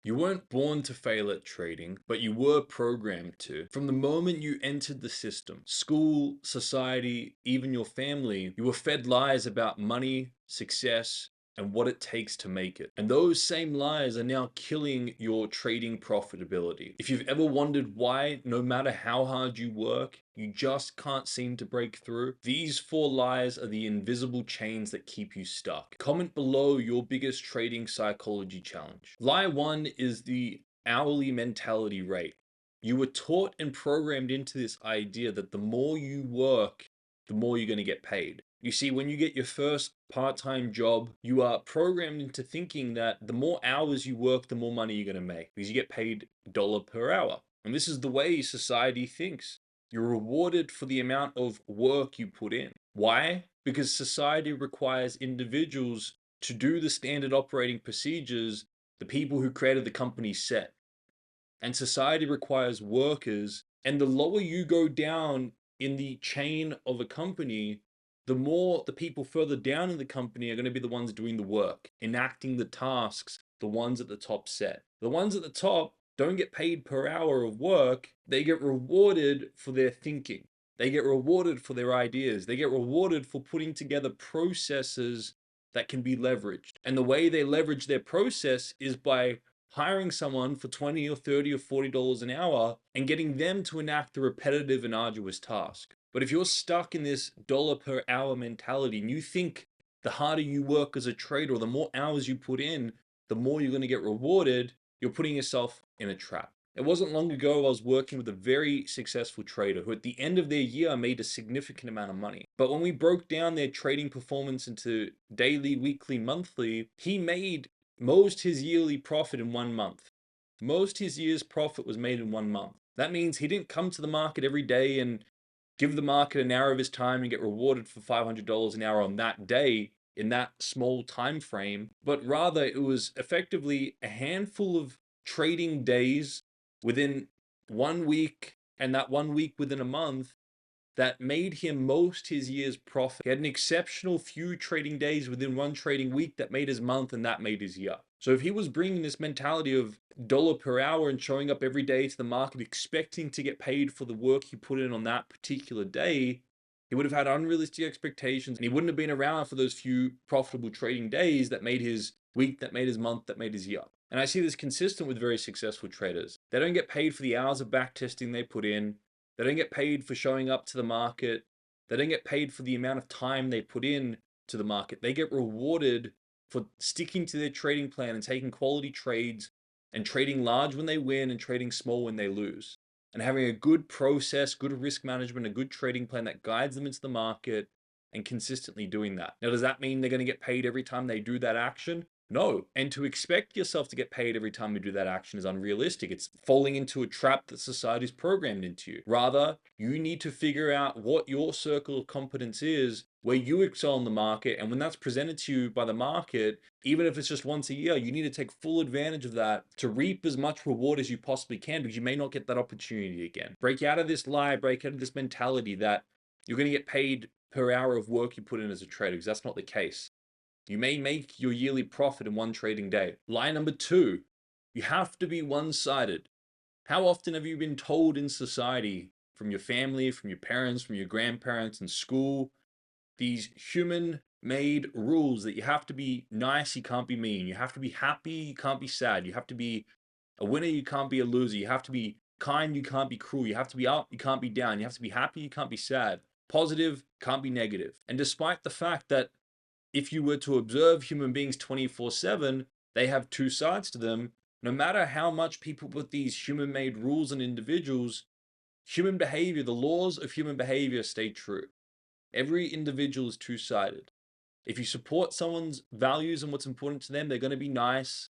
You weren't born to fail at trading, but you were programmed to. From the moment you entered the system, school, society, even your family, you were fed lies about money, success, and what it takes to make it. And those same lies are now killing your trading profitability. If you've ever wondered why, no matter how hard you work, you just can't seem to break through, these four lies are the invisible chains that keep you stuck. Comment below your biggest trading psychology challenge. Lie one is the hourly mentality rate. You were taught and programmed into this idea that the more you work, the more you're going to get paid. You see, when you get your first part-time job, you are programmed into thinking that the more hours you work, the more money you're going to make because you get paid dollar per hour. And this is the way society thinks. You're rewarded for the amount of work you put in. Why? Because society requires individuals to do the standard operating procedures the people who created the company set. And society requires workers. And the lower you go down in the chain of a company, the more the people further down in the company are going to be the ones doing the work, enacting the tasks the ones at the top set. The ones at the top don't get paid per hour of work, they get rewarded for their thinking. They get rewarded for their ideas. They get rewarded for putting together processes that can be leveraged. And the way they leverage their process is by hiring someone for 20 or 30 or $40 an hour and getting them to enact the repetitive and arduous task. But if you're stuck in this dollar per hour mentality and you think the harder you work as a trader or the more hours you put in, the more you're going to get rewarded, you're putting yourself in a trap. It wasn't long ago I was working with a very successful trader who at the end of their year made a significant amount of money. But when we broke down their trading performance into daily, weekly, monthly, he made most his yearly profit in 1 month. Most his year's profit was made in 1 month. That means he didn't come to the market every day and give the market an hour of his time and get rewarded for $500 an hour on that day in that small time frame, but rather it was effectively a handful of trading days within 1 week and that 1 week within a month that made him most his year's profit. He had an exceptional few trading days within one trading week that made his month and that made his year. So if he was bringing this mentality of dollar per hour and showing up every day to the market expecting to get paid for the work he put in on that particular day, he would have had unrealistic expectations and he wouldn't have been around for those few profitable trading days that made his week, that made his month, that made his year. And I see this consistent with very successful traders. They don't get paid for the hours of back testing they put in. They don't get paid for showing up to the market. They don't get paid for the amount of time they put in to the market. They get rewarded for sticking to their trading plan and taking quality trades and trading large when they win and trading small when they lose. And having a good process, good risk management, a good trading plan that guides them into the market and consistently doing that. Now, does that mean they're going to get paid every time they do that action? No. And to expect yourself to get paid every time you do that action is unrealistic. It's falling into a trap that society's programmed into you. Rather, you need to figure out what your circle of competence is, where you excel in the market. And when that's presented to you by the market, even if it's just once a year, you need to take full advantage of that to reap as much reward as you possibly can because you may not get that opportunity again. Break out of this lie, break out of this mentality that you're going to get paid per hour of work you put in as a trader because that's not the case. You may make your yearly profit in one trading day. Lie number two, you have to be one-sided. How often have you been told in society, from your family, from your parents, from your grandparents, in school, these human-made rules that you have to be nice, you can't be mean. You have to be happy, you can't be sad. You have to be a winner, you can't be a loser. You have to be kind, you can't be cruel. You have to be up, you can't be down. You have to be happy, you can't be sad. Positive, can't be negative. And despite the fact that if you were to observe human beings 24/7, they have two sides to them. No matter how much people put these human made rules on individuals, human behavior, the laws of human behavior stay true. Every individual is two sided. If you support someone's values and what's important to them, they're going to be nice,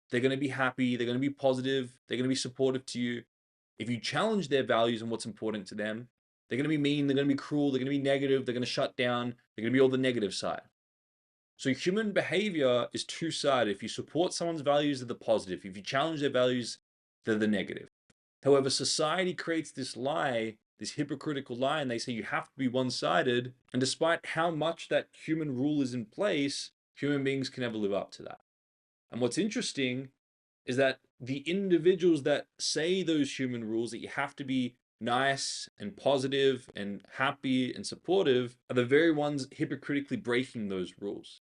they're going to be happy, they're going to be positive, they're going to be supportive to you. If you challenge their values and what's important to them, they're going to be mean, they're going to be cruel, they're going to be negative, they're going to shut down, they're going to be all the negative side. So human behavior is two-sided. If you support someone's values, they're the positive. If you challenge their values, they're the negative. However, society creates this lie, this hypocritical lie, and they say you have to be one-sided. And despite how much that human rule is in place, human beings can never live up to that. And what's interesting is that the individuals that say those human rules that you have to be nice and positive and happy and supportive are the very ones hypocritically breaking those rules.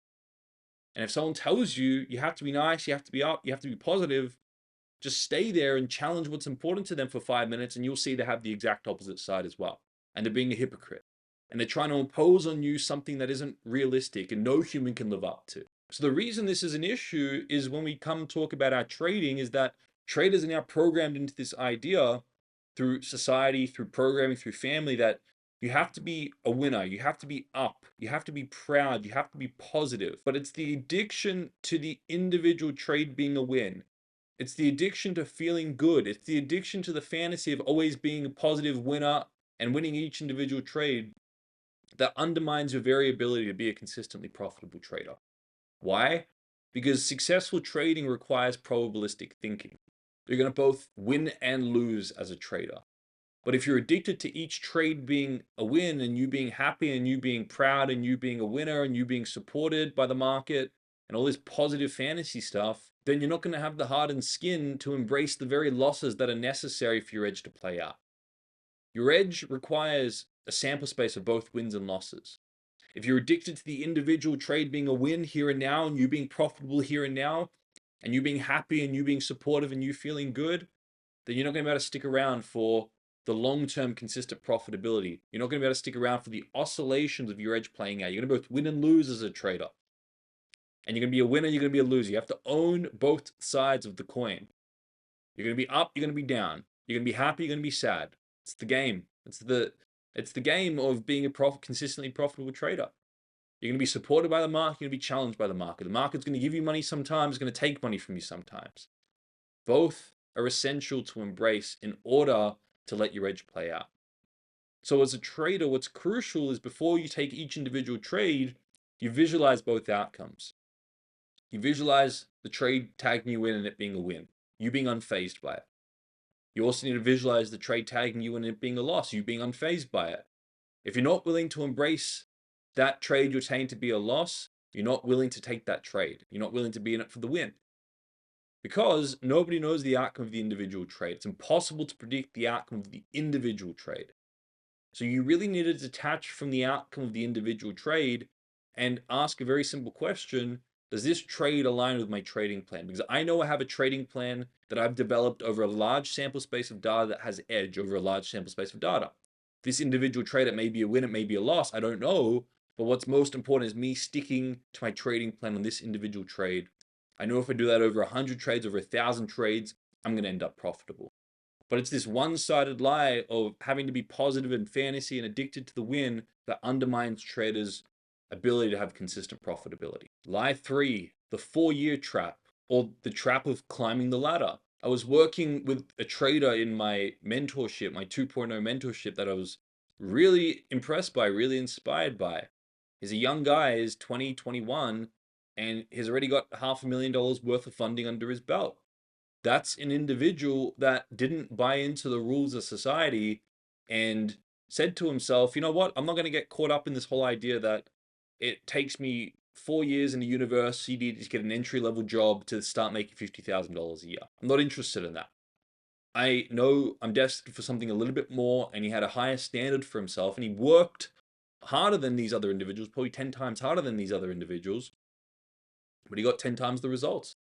And if someone tells you you have to be nice, you have to be up, you have to be positive, just stay there and challenge what's important to them for 5 minutes, and you'll see they have the exact opposite side as well. And they're being a hypocrite. And they're trying to impose on you something that isn't realistic and no human can live up to. So the reason this is an issue is when we come talk about our trading is that traders are now programmed into this idea through society, through programming, through family, that you have to be a winner, you have to be up, you have to be proud, you have to be positive. But it's the addiction to the individual trade being a win. It's the addiction to feeling good. It's the addiction to the fantasy of always being a positive winner and winning each individual trade that undermines your very ability to be a consistently profitable trader. Why? Because successful trading requires probabilistic thinking. You're going to both win and lose as a trader. But if you're addicted to each trade being a win and you being happy and you being proud and you being a winner and you being supported by the market and all this positive fantasy stuff, then you're not going to have the hardened skin to embrace the very losses that are necessary for your edge to play out. Your edge requires a sample space of both wins and losses. If you're addicted to the individual trade being a win here and now and you being profitable here and now and you being happy and you being supportive and you feeling good, then you're not going to be able to stick around for the long-term consistent profitability. You're not going to be able to stick around for the oscillations of your edge playing out. You're going to both win and lose as a trader. And you're going to be a winner, you're going to be a loser. You have to own both sides of the coin. You're going to be up, you're going to be down. You're going to be happy, you're going to be sad. It's the game. It's the game of being a consistently profitable trader. You're going to be supported by the market, you're going to be challenged by the market. The market's going to give you money sometimes, it's going to take money from you sometimes. Both are essential to embrace in order to let your edge play out. So as a trader, what's crucial is before you take each individual trade, you visualize both outcomes. You visualize the trade tagging you in and it being a win, you being unfazed by it. You also need to visualize the trade tagging you in and it being a loss, you being unfazed by it. If you're not willing to embrace that trade you're saying to be a loss, you're not willing to take that trade. You're not willing to be in it for the win. Because nobody knows the outcome of the individual trade. It's impossible to predict the outcome of the individual trade. So you really need to detach from the outcome of the individual trade and ask a very simple question. Does this trade align with my trading plan? Because I know I have a trading plan that I've developed over a large sample space of data that has edge over a large sample space of data. This individual trade, it may be a win, it may be a loss, I don't know. But what's most important is me sticking to my trading plan on this individual trade. I know if I do that over 100 trades, over 1,000 trades, I'm going to end up profitable. But it's this one-sided lie of having to be positive and fantasy and addicted to the win that undermines traders' ability to have consistent profitability. Lie 3, the 4-year trap, or the trap of climbing the ladder. I was working with a trader in my mentorship, my 2.0 mentorship, that I was really impressed by, really inspired by. He's a young guy, he's 20, 21, and he's already got $500,000 worth of funding under his belt. That's an individual that didn't buy into the rules of society and said to himself, you know what, I'm not going to get caught up in this whole idea that it takes me 4 years in a university to get an entry-level job to start making $50,000 a year. I'm not interested in that. I know I'm destined for something a little bit more, and he had a higher standard for himself, and he worked harder than these other individuals, probably 10 times harder than these other individuals, but he got 10 times the results.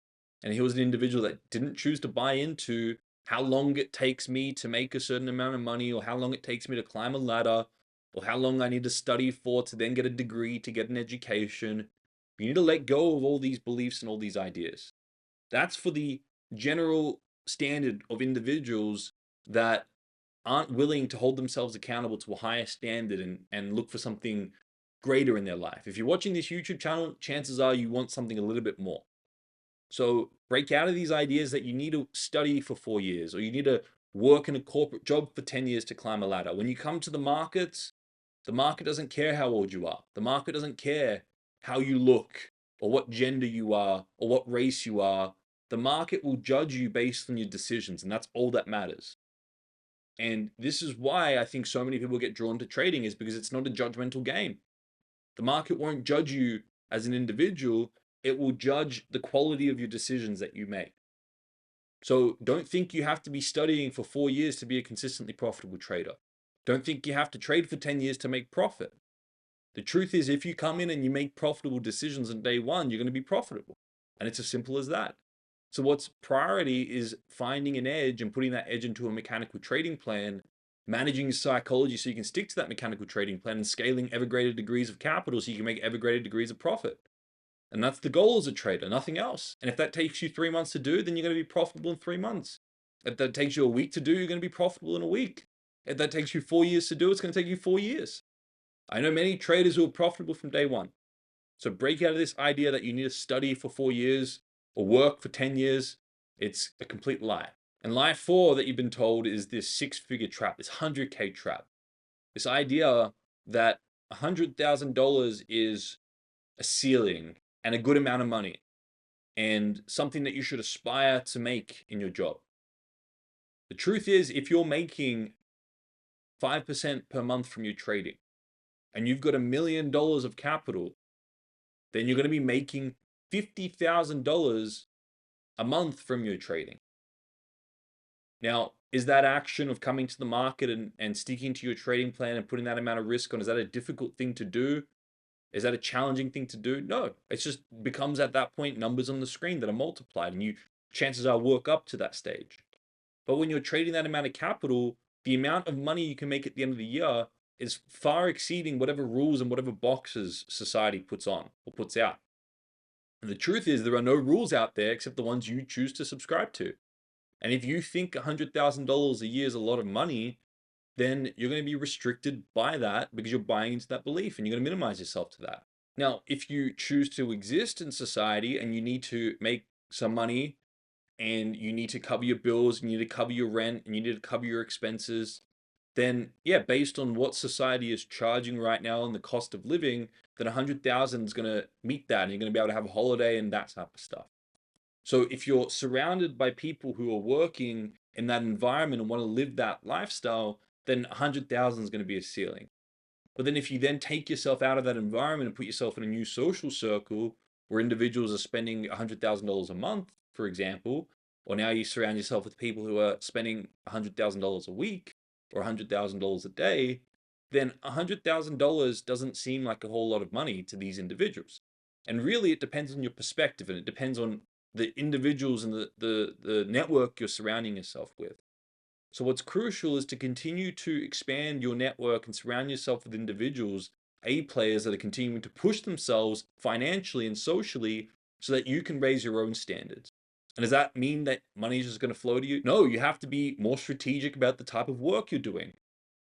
And he was an individual that didn't choose to buy into how long it takes me to make a certain amount of money, or how long it takes me to climb a ladder, or how long I need to study for to then get a degree, to get an education. You need to let go of all these beliefs and all these ideas. That's for the general standard of individuals that aren't willing to hold themselves accountable to a higher standard and look for something greater in their life. If you're watching this YouTube channel, chances are you want something a little bit more. So break out of these ideas that you need to study for 4 years, or you need to work in a corporate job for 10 years to climb a ladder. When you come to the market doesn't care how old you are. The market doesn't care how you look, or what gender you are, or what race you are. The market will judge you based on your decisions, and that's all that matters. And this is why I think so many people get drawn to trading, is because it's not a judgmental game. The market won't judge you as an individual. It will judge the quality of your decisions that you make. So don't think you have to be studying for 4 years to be a consistently profitable trader. Don't think you have to trade for 10 years to make profit. The truth is, if you come in and you make profitable decisions on day one, you're going to be profitable. And it's as simple as that. So what's priority is finding an edge and putting that edge into a mechanical trading plan, managing your psychology so you can stick to that mechanical trading plan, and scaling ever greater degrees of capital so you can make ever greater degrees of profit. And that's the goal as a trader, nothing else. And if that takes you 3 months to do, then you're going to be profitable in 3 months. If that takes you a week to do, you're going to be profitable in a week. If that takes you 4 years to do, it's going to take you 4 years. I know many traders who are profitable from day one. So break out of this idea that you need to study for 4 years or work for 10 years. It's a complete lie. And lie four that you've been told is this 6-figure trap, this 100K trap. This idea that $100,000 is a ceiling and a good amount of money and something that you should aspire to make in your job. The truth is, if you're making 5% per month from your trading and you've got $1 million of capital, then you're going to be making $50,000 a month from your trading. Now, is that action of coming to the market and sticking to your trading plan and putting that amount of risk on, is that a difficult thing to do? Is that a challenging thing to do? No, it just becomes at that point numbers on the screen that are multiplied, and you chances are work up to that stage. But when you're trading that amount of capital, the amount of money you can make at the end of the year is far exceeding whatever rules and whatever boxes society puts on or puts out. And the truth is, there are no rules out there except the ones you choose to subscribe to. And if you think $100,000 a year is a lot of money, then you're going to be restricted by that because you're buying into that belief and you're going to minimize yourself to that. Now, if you choose to exist in society and you need to make some money and you need to cover your bills, and you need to cover your rent, and you need to cover your expenses, then yeah, based on what society is charging right now and the cost of living, then 100,000 is going to meet that and you're going to be able to have a holiday and that type of stuff. So if you're surrounded by people who are working in that environment and want to live that lifestyle, then 100,000 is going to be a ceiling. But then if you then take yourself out of that environment and put yourself in a new social circle where individuals are spending $100,000 a month, for example, or now you surround yourself with people who are spending $100,000 a week or $100,000 a day, then $100,000 doesn't seem like a whole lot of money to these individuals. And really, it depends on your perspective, and it depends on the individuals and the network you're surrounding yourself with. So what's crucial is to continue to expand your network and surround yourself with individuals, A players that are continuing to push themselves financially and socially so that you can raise your own standards. And does that mean that money is just going to flow to you? No, you have to be more strategic about the type of work you're doing.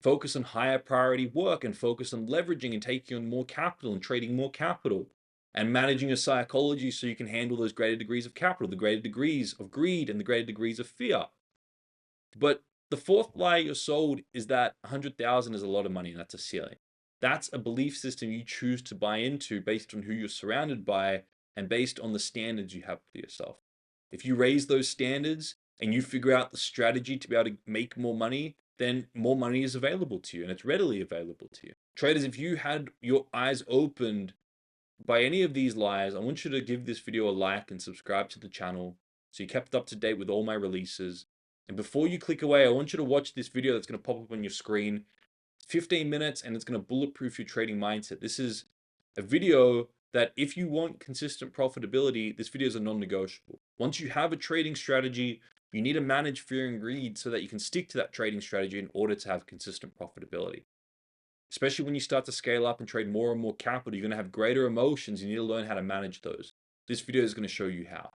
Focus on higher priority work and focus on leveraging and taking on more capital and trading more capital and managing your psychology so you can handle those greater degrees of capital, the greater degrees of greed and the greater degrees of fear. But the fourth lie you're sold is that 100,000 is a lot of money and that's a ceiling. That's a belief system you choose to buy into based on who you're surrounded by and based on the standards you have for yourself. If you raise those standards and you figure out the strategy to be able to make more money, then more money is available to you and it's readily available to you. Traders, if you had your eyes opened by any of these lies, I want you to give this video a like and subscribe to the channel so you're kept up to date with all my releases. And before you click away, I want you to watch this video that's going to pop up on your screen. It's 15 minutes and it's going to bulletproof your trading mindset. This is a video that if you want consistent profitability, this video is a non-negotiable. Once you have a trading strategy, you need to manage fear and greed so that you can stick to that trading strategy in order to have consistent profitability. Especially when you start to scale up and trade more and more capital, you're going to have greater emotions. You need to learn how to manage those. This video is going to show you how.